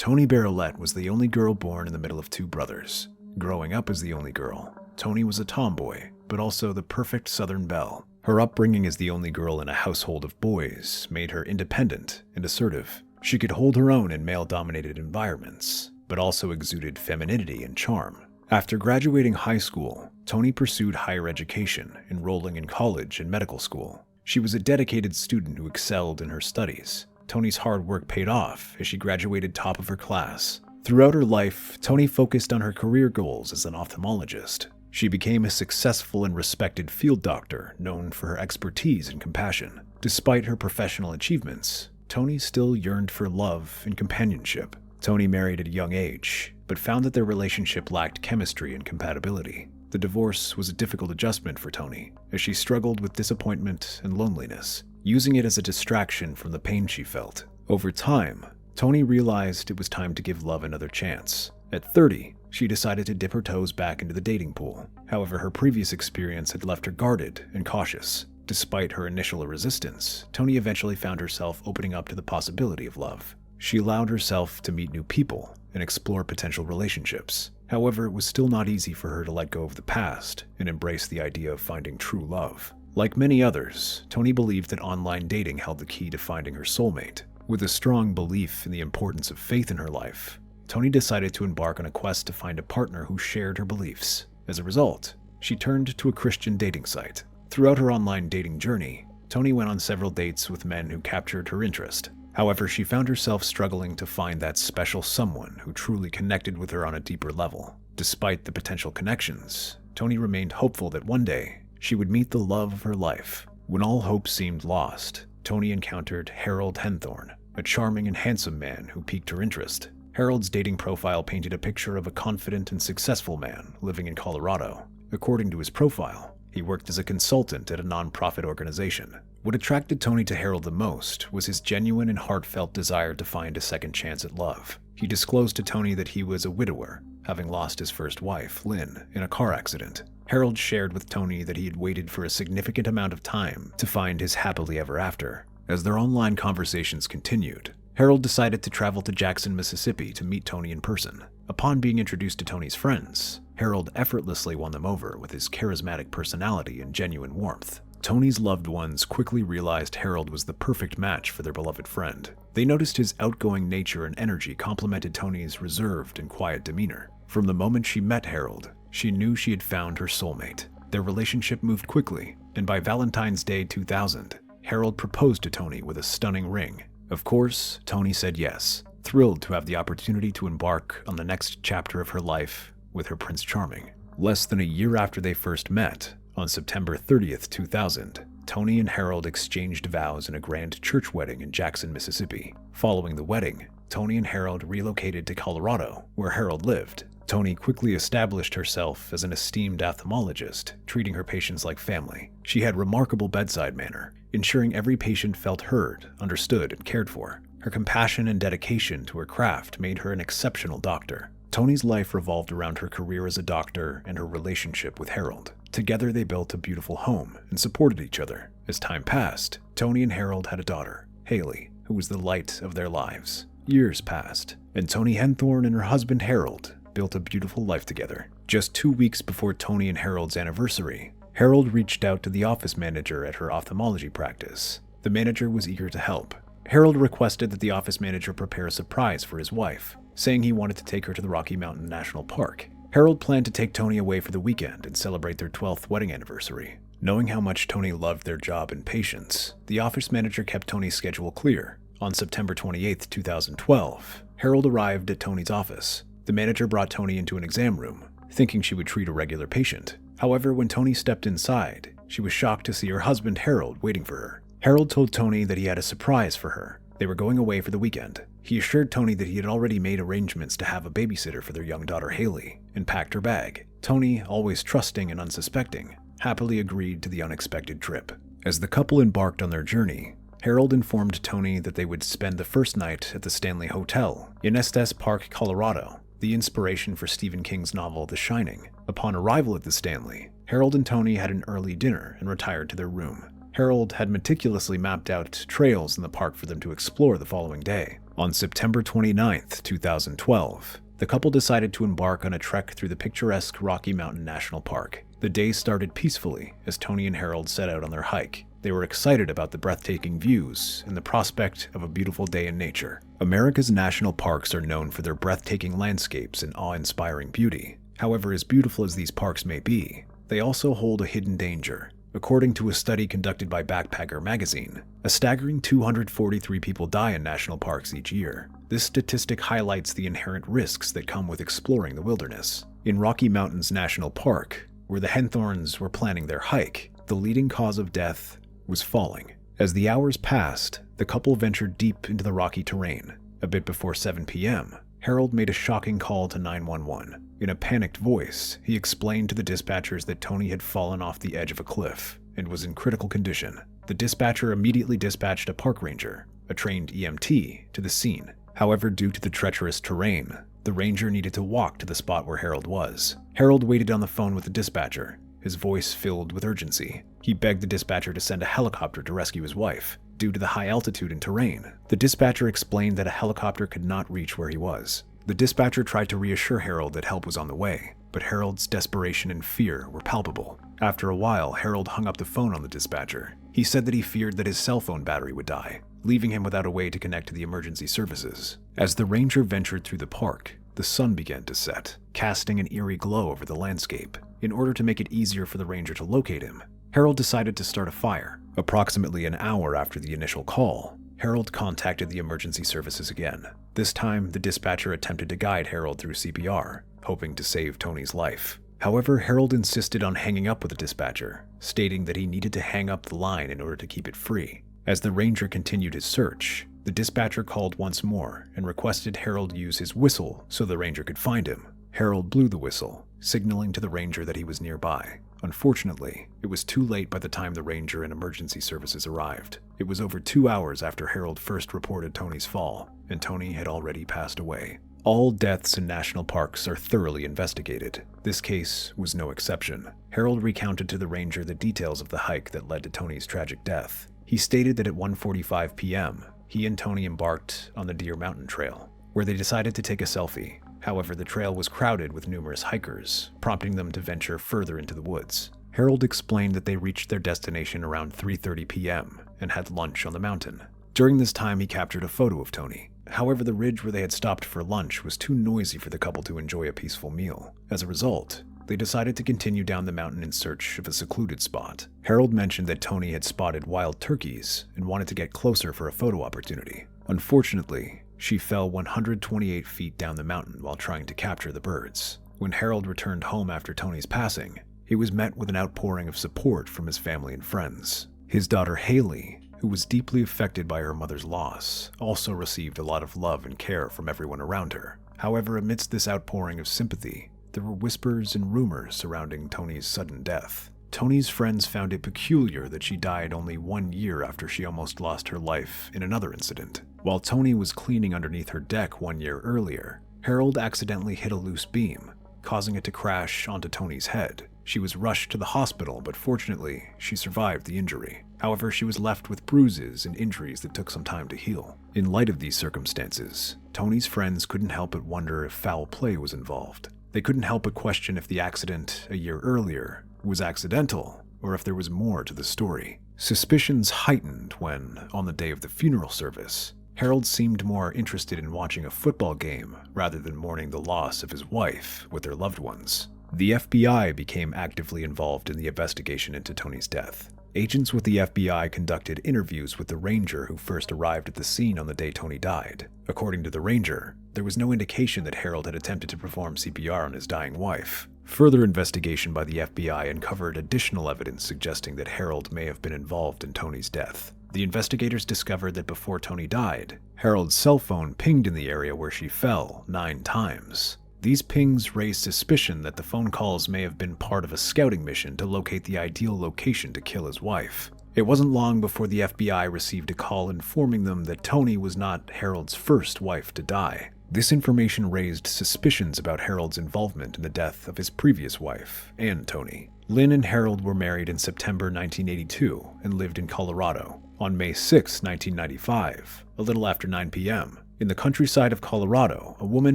Toni Berolet was the only girl born in the middle of two brothers. Growing up as the only girl, Toni was a tomboy, but also the perfect Southern belle. Her upbringing as the only girl in a household of boys made her independent and assertive. She could hold her own in male-dominated environments, but also exuded femininity and charm. After graduating high school, Toni pursued higher education, enrolling in college and medical school. She was a dedicated student who excelled in her studies. Toni's hard work paid off as she graduated top of her class. Throughout her life, Toni focused on her career goals as an ophthalmologist. She became a successful and respected field doctor known for her expertise and compassion. Despite her professional achievements, Toni still yearned for love and companionship. Toni married at a young age, but found that their relationship lacked chemistry and compatibility. The divorce was a difficult adjustment for Toni, as she struggled with disappointment and loneliness, using it as a distraction from the pain she felt. Over time, Toni realized it was time to give love another chance. At 30, she decided to dip her toes back into the dating pool. However, her previous experience had left her guarded and cautious. Despite her initial resistance, Toni eventually found herself opening up to the possibility of love. She allowed herself to meet new people and explore potential relationships. However, it was still not easy for her to let go of the past and embrace the idea of finding true love. Like many others, Toni believed that online dating held the key to finding her soulmate. With a strong belief in the importance of faith in her life, Toni decided to embark on a quest to find a partner who shared her beliefs. As a result, she turned to a Christian dating site. Throughout her online dating journey, Toni went on several dates with men who captured her interest. However, she found herself struggling to find that special someone who truly connected with her on a deeper level. Despite the potential connections, Toni remained hopeful that one day she would meet the love of her life. When all hope seemed lost, Toni encountered Harold Henthorne, a charming and handsome man who piqued her interest. Harold's dating profile painted a picture of a confident and successful man living in Colorado. According to his profile, he worked as a consultant at a nonprofit organization. What attracted Toni to Harold the most was his genuine and heartfelt desire to find a second chance at love. He disclosed to Toni that he was a widower, having lost his first wife, Lynn, in a car accident. Harold shared with Toni that he had waited for a significant amount of time to find his happily ever after. As their online conversations continued, Harold decided to travel to Jackson, Mississippi to meet Toni in person. Upon being introduced to Toni's friends, Harold effortlessly won them over with his charismatic personality and genuine warmth. Toni's loved ones quickly realized Harold was the perfect match for their beloved friend. They noticed his outgoing nature and energy complemented Toni's reserved and quiet demeanor. From the moment she met Harold, she knew she had found her soulmate. Their relationship moved quickly, and by Valentine's Day 2000, Harold proposed to Toni with a stunning ring. Of course, Toni said yes, thrilled to have the opportunity to embark on the next chapter of her life with her Prince Charming. Less than a year after they first met, on September 30th, 2000, Toni and Harold exchanged vows in a grand church wedding in Jackson, Mississippi. Following the wedding, Toni and Harold relocated to Colorado, where Harold lived. Toni quickly established herself as an esteemed ophthalmologist, treating her patients like family. She had remarkable bedside manner, ensuring every patient felt heard, understood, and cared for. Her compassion and dedication to her craft made her an exceptional doctor. Toni's life revolved around her career as a doctor and her relationship with Harold. Together they built a beautiful home and supported each other. As time passed, Toni and Harold had a daughter, Haley, who was the light of their lives. Years passed, and Toni Henthorne and her husband Harold built a beautiful life together. Just 2 weeks before Toni and Harold's anniversary, Harold reached out to the office manager at her ophthalmology practice. The manager was eager to help. Harold requested that the office manager prepare a surprise for his wife, saying he wanted to take her to the Rocky Mountain National Park. Harold planned to take Toni away for the weekend and celebrate their 12th wedding anniversary. Knowing how much Toni loved their job and patients, the office manager kept Toni's schedule clear. On September 28, 2012, Harold arrived at Toni's office. The manager brought Toni into an exam room, thinking she would treat a regular patient. However, when Toni stepped inside, she was shocked to see her husband Harold waiting for her. Harold told Toni that he had a surprise for her. They were going away for the weekend. He assured Toni that he had already made arrangements to have a babysitter for their young daughter Haley, and packed her bag. Toni, always trusting and unsuspecting, happily agreed to the unexpected trip. As the couple embarked on their journey, Harold informed Toni that they would spend the first night at the Stanley Hotel in Estes Park, Colorado, the inspiration for Stephen King's novel The Shining. Upon arrival at the Stanley, Harold and Toni had an early dinner and retired to their room. Harold had meticulously mapped out trails in the park for them to explore the following day. On September 29, 2012, the couple decided to embark on a trek through the picturesque Rocky Mountain National Park. The day started peacefully as Toni and Harold set out on their hike. They were excited about the breathtaking views and the prospect of a beautiful day in nature. America's national parks are known for their breathtaking landscapes and awe-inspiring beauty. However, as beautiful as these parks may be, they also hold a hidden danger. According to a study conducted by Backpacker magazine, a staggering 243 people die in national parks each year. This statistic highlights the inherent risks that come with exploring the wilderness. In Rocky Mountains National Park, where the Henthorns were planning their hike, the leading cause of death was falling. As the hours passed, the couple ventured deep into the rocky terrain. A bit before 7 p.m., Harold made a shocking call to 911. In a panicked voice, he explained to the dispatchers that Toni had fallen off the edge of a cliff and was in critical condition. The dispatcher immediately dispatched a park ranger, a trained EMT, to the scene. However, due to the treacherous terrain, the ranger needed to walk to the spot where Harold was. Harold waited on the phone with the dispatcher, his voice filled with urgency. He begged the dispatcher to send a helicopter to rescue his wife. Due to the high altitude and terrain, the dispatcher explained that a helicopter could not reach where he was. The dispatcher tried to reassure Harold that help was on the way, but Harold's desperation and fear were palpable. After a while, Harold hung up the phone on the dispatcher. He said that he feared that his cell phone battery would die, leaving him without a way to connect to the emergency services. As the ranger ventured through the park, the sun began to set, casting an eerie glow over the landscape. In order to make it easier for the ranger to locate him, Harold decided to start a fire. Approximately an hour after the initial call, Harold contacted the emergency services again. This time, the dispatcher attempted to guide Harold through CPR, hoping to save Toni's life. However, Harold insisted on hanging up with the dispatcher, stating that he needed to hang up the line in order to keep it free. As the ranger continued his search, the dispatcher called once more and requested Harold use his whistle so the ranger could find him. Harold blew the whistle, signaling to the ranger that he was nearby. Unfortunately, it was too late by the time the ranger and emergency services arrived. It was over 2 hours after Harold first reported Toni's fall, and Toni had already passed away. All deaths in national parks are thoroughly investigated. This case was no exception. Harold recounted to the ranger the details of the hike that led to Toni's tragic death. He stated that at 1:45 p.m., he and Toni embarked on the Deer Mountain Trail, where they decided to take a selfie. However, the trail was crowded with numerous hikers, prompting them to venture further into the woods. Harold explained that they reached their destination around 3:30 p.m. and had lunch on the mountain. During this time, he captured a photo of Toni. However, the ridge where they had stopped for lunch was too noisy for the couple to enjoy a peaceful meal. As a result, they decided to continue down the mountain in search of a secluded spot. Harold mentioned that Toni had spotted wild turkeys and wanted to get closer for a photo opportunity. Unfortunately, she fell 128 feet down the mountain while trying to capture the birds. When Harold returned home after Toni's passing, he was met with an outpouring of support from his family and friends. His daughter Haley, who was deeply affected by her mother's loss, also received a lot of love and care from everyone around her. However, amidst this outpouring of sympathy, there were whispers and rumors surrounding Toni's sudden death. Toni's friends found it peculiar that she died only 1 year after she almost lost her life in another incident. While Toni was cleaning underneath her deck 1 year earlier, Harold accidentally hit a loose beam, causing it to crash onto Toni's head. She was rushed to the hospital, but fortunately, she survived the injury. However, she was left with bruises and injuries that took some time to heal. In light of these circumstances, Toni's friends couldn't help but wonder if foul play was involved. They couldn't help but question if the accident a year earlier was accidental, or if there was more to the story. Suspicions heightened when, on the day of the funeral service, Harold seemed more interested in watching a football game rather than mourning the loss of his wife with their loved ones. The FBI became actively involved in the investigation into Toni's death. Agents with the FBI conducted interviews with the ranger who first arrived at the scene on the day Toni died. According to the ranger, there was no indication that Harold had attempted to perform CPR on his dying wife. Further investigation by the FBI uncovered additional evidence suggesting that Harold may have been involved in Toni's death. The investigators discovered that before Toni died, Harold's cell phone pinged in the area where she fell 9 times. These pings raised suspicion that the phone calls may have been part of a scouting mission to locate the ideal location to kill his wife. It wasn't long before the FBI received a call informing them that Toni was not Harold's first wife to die. This information raised suspicions about Harold's involvement in the death of his previous wife, and Toni. Lynn and Harold were married in September 1982 and lived in Colorado. On May 6, 1995, a little after 9 p.m., In the countryside of Colorado, a woman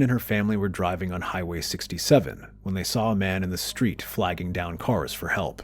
and her family were driving on Highway 67 when they saw a man in the street flagging down cars for help.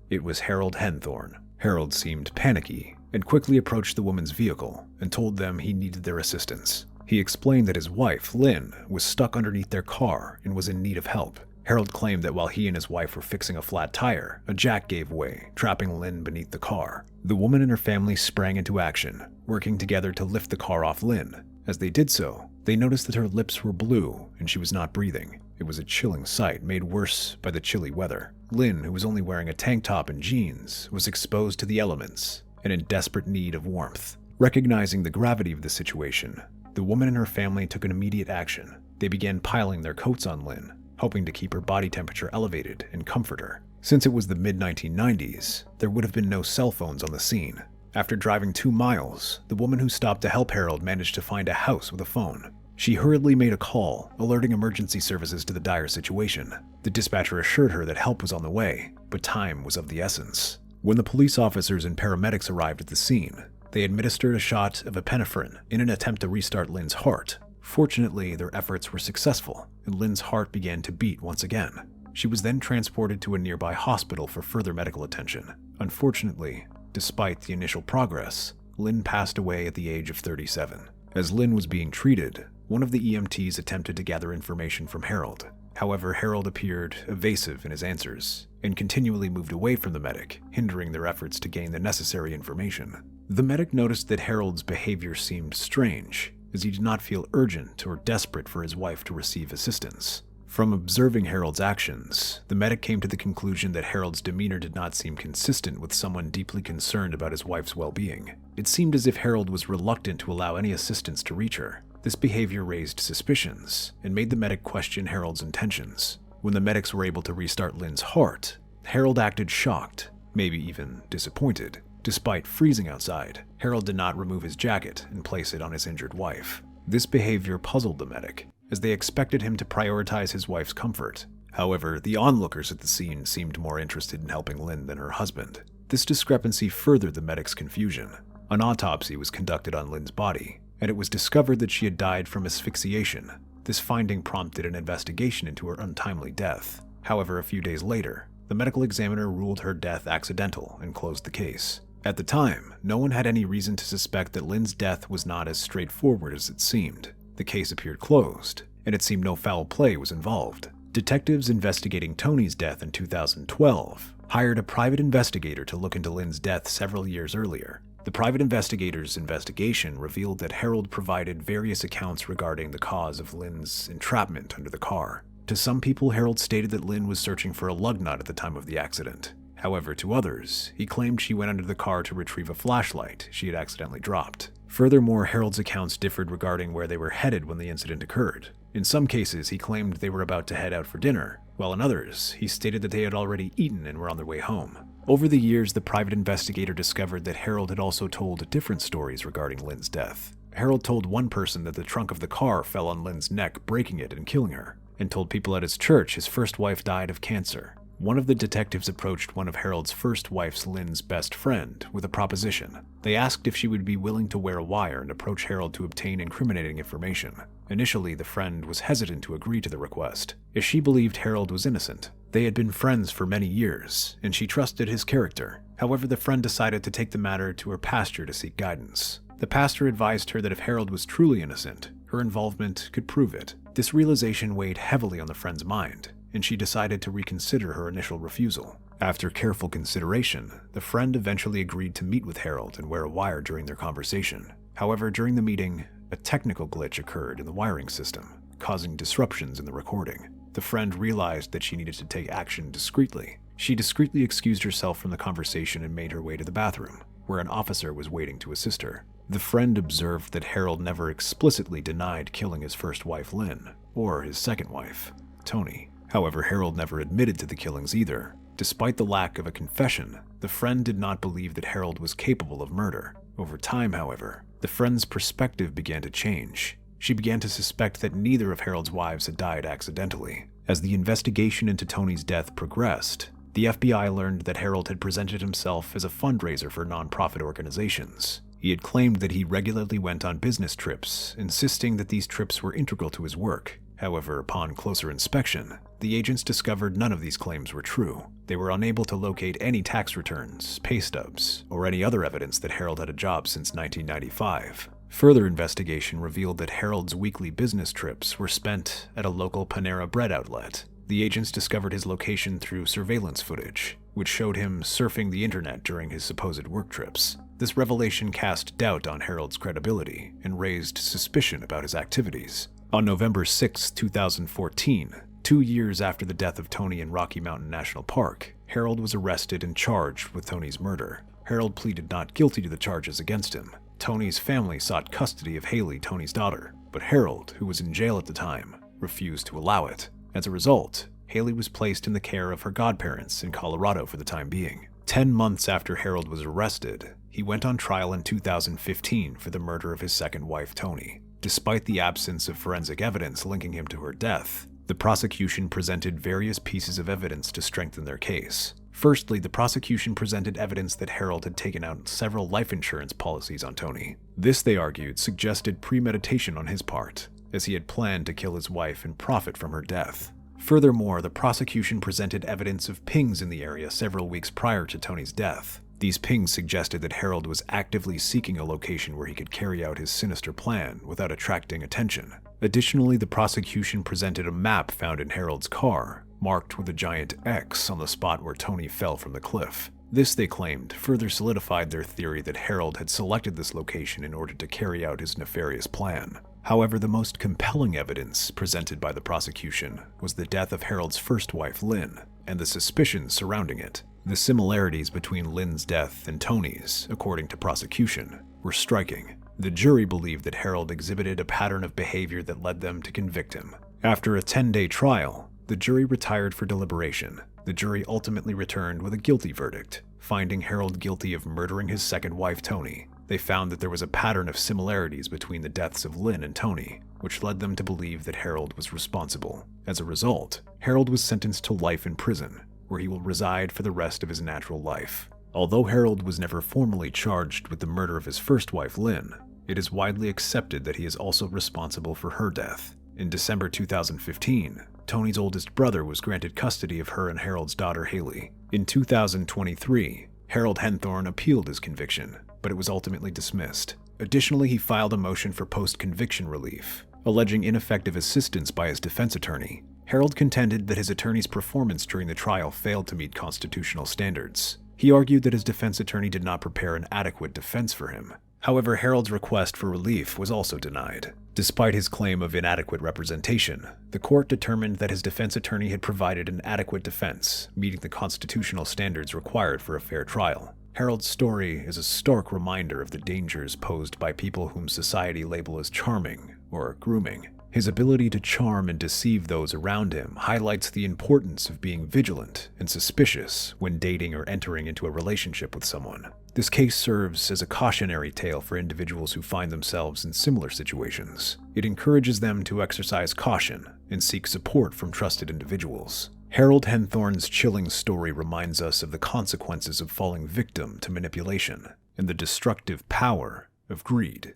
It was Harold Henthorne. Harold seemed panicky and quickly approached the woman's vehicle and told them he needed their assistance. He explained that his wife, Lynn, was stuck underneath their car and was in need of help. Harold claimed that while he and his wife were fixing a flat tire, a jack gave way, trapping Lynn beneath the car. The woman and her family sprang into action, working together to lift the car off Lynn. As they did so, they noticed that her lips were blue and she was not breathing. It was a chilling sight, made worse by the chilly weather. Lynn, who was only wearing a tank top and jeans, was exposed to the elements and in desperate need of warmth. Recognizing the gravity of the situation, the woman and her family took an immediate action. They began piling their coats on Lynn, hoping to keep her body temperature elevated and comfort her. Since it was the mid-1990s, there would have been no cell phones on the scene. After driving 2 miles, the woman who stopped to help Harold managed to find a house with a phone. She hurriedly made a call, alerting emergency services to the dire situation. The dispatcher assured her that help was on the way, but time was of the essence. When the police officers and paramedics arrived at the scene, they administered a shot of epinephrine in an attempt to restart Lynn's heart. Fortunately, their efforts were successful, and Lynn's heart began to beat once again. She was then transported to a nearby hospital for further medical attention. Unfortunately, despite the initial progress, Lynn passed away at the age of 37. As Lynn was being treated, one of the EMTs attempted to gather information from Harold. However, Harold appeared evasive in his answers and continually moved away from the medic, hindering their efforts to gain the necessary information. The medic noticed that Harold's behavior seemed strange, as he did not feel urgent or desperate for his wife to receive assistance. From observing Harold's actions, the medic came to the conclusion that Harold's demeanor did not seem consistent with someone deeply concerned about his wife's well-being. It seemed as if Harold was reluctant to allow any assistance to reach her. This behavior raised suspicions and made the medic question Harold's intentions. When the medics were able to restart Lynn's heart, Harold acted shocked, maybe even disappointed. Despite freezing outside, Harold did not remove his jacket and place it on his injured wife. This behavior puzzled the medic, as they expected him to prioritize his wife's comfort. However, the onlookers at the scene seemed more interested in helping Lynn than her husband. This discrepancy furthered the medic's confusion. An autopsy was conducted on Lynn's body, and it was discovered that she had died from asphyxiation. This finding prompted an investigation into her untimely death. However, a few days later, the medical examiner ruled her death accidental and closed the case. At the time, no one had any reason to suspect that Lynn's death was not as straightforward as it seemed. The case appeared closed, and it seemed no foul play was involved. Detectives investigating Toni's death in 2012 hired a private investigator to look into Lynn's death several years earlier. The private investigator's investigation revealed that Harold provided various accounts regarding the cause of Lynn's entrapment under the car. To some people, Harold stated that Lynn was searching for a lug nut at the time of the accident. However, to others, he claimed she went under the car to retrieve a flashlight she had accidentally dropped. Furthermore, Harold's accounts differed regarding where they were headed when the incident occurred. In some cases, he claimed they were about to head out for dinner, while in others, he stated that they had already eaten and were on their way home. Over the years, the private investigator discovered that Harold had also told different stories regarding Lynn's death. Harold told one person that the trunk of the car fell on Lynn's neck, breaking it and killing her, and told people at his church his first wife died of cancer. One of the detectives approached one of Harold's first wife's, Lynn's best friend, with a proposition. They asked if she would be willing to wear a wire and approach Harold to obtain incriminating information. Initially, the friend was hesitant to agree to the request, as she believed Harold was innocent. They had been friends for many years, and she trusted his character. However, the friend decided to take the matter to her pastor to seek guidance. The pastor advised her that if Harold was truly innocent, her involvement could prove it. This realization weighed heavily on the friend's mind, and she decided to reconsider her initial refusal. After careful consideration, the friend eventually agreed to meet with Harold and wear a wire during their conversation. However, during the meeting, a technical glitch occurred in the wiring system, causing disruptions in the recording. The friend realized that she needed to take action discreetly. She discreetly excused herself from the conversation and made her way to the bathroom, where an officer was waiting to assist her. The friend observed that Harold never explicitly denied killing his first wife, Lynn, or his second wife, Toni. However, Harold never admitted to the killings either. Despite the lack of a confession, the friend did not believe that Harold was capable of murder. Over time, however, the friend's perspective began to change. She began to suspect that neither of Harold's wives had died accidentally. As the investigation into Toni's death progressed, the FBI learned that Harold had presented himself as a fundraiser for nonprofit organizations. He had claimed that he regularly went on business trips, insisting that these trips were integral to his work. However, upon closer inspection, the agents discovered none of these claims were true. They were unable to locate any tax returns, pay stubs, or any other evidence that Harold had a job since 1995. Further investigation revealed that Harold's weekly business trips were spent at a local Panera Bread outlet. The agents discovered his location through surveillance footage, which showed him surfing the internet during his supposed work trips. This revelation cast doubt on Harold's credibility and raised suspicion about his activities. On November 6, 2014, 2 years after the death of Toni in Rocky Mountain National Park, Harold was arrested and charged with Toni's murder. Harold pleaded not guilty to the charges against him. Toni's family sought custody of Haley, Toni's daughter, but Harold, who was in jail at the time, refused to allow it. As a result, Haley was placed in the care of her godparents in Colorado for the time being. 10 months after Harold was arrested, he went on trial in 2015 for the murder of his second wife, Toni. Despite the absence of forensic evidence linking him to her death, the prosecution presented various pieces of evidence to strengthen their case. Firstly, the prosecution presented evidence that Harold had taken out several life insurance policies on Toni. This, they argued, suggested premeditation on his part, as he had planned to kill his wife and profit from her death. Furthermore, the prosecution presented evidence of pings in the area several weeks prior to Toni's death. These pings suggested that Harold was actively seeking a location where he could carry out his sinister plan without attracting attention. Additionally, the prosecution presented a map found in Harold's car, marked with a giant X on the spot where Toni fell from the cliff. This, they claimed, further solidified their theory that Harold had selected this location in order to carry out his nefarious plan. However, the most compelling evidence presented by the prosecution was the death of Harold's first wife, Lynn, and the suspicions surrounding it. The similarities between Lynn's death and Toni's, according to prosecution, were striking. The jury believed that Harold exhibited a pattern of behavior that led them to convict him. After a 10-day trial, the jury retired for deliberation. The jury ultimately returned with a guilty verdict, finding Harold guilty of murdering his second wife, Toni. They found that there was a pattern of similarities between the deaths of Lynn and Toni, which led them to believe that Harold was responsible. As a result, Harold was sentenced to life in prison, where he will reside for the rest of his natural life. Although Harold was never formally charged with the murder of his first wife, Lynn, it is widely accepted that he is also responsible for her death. In December 2015, Toni's oldest brother was granted custody of her and Harold's daughter, Haley. In 2023, Harold Henthorne appealed his conviction, but it was ultimately dismissed. Additionally, he filed a motion for post-conviction relief, alleging ineffective assistance by his defense attorney. Harold contended that his attorney's performance during the trial failed to meet constitutional standards. He argued that his defense attorney did not prepare an adequate defense for him. However, Harold's request for relief was also denied. Despite his claim of inadequate representation, the court determined that his defense attorney had provided an adequate defense, meeting the constitutional standards required for a fair trial. Harold's story is a stark reminder of the dangers posed by people whom society labels as charming or grooming. His ability to charm and deceive those around him highlights the importance of being vigilant and suspicious when dating or entering into a relationship with someone. This case serves as a cautionary tale for individuals who find themselves in similar situations. It encourages them to exercise caution and seek support from trusted individuals. Harold Henthorne's chilling story reminds us of the consequences of falling victim to manipulation and the destructive power of greed.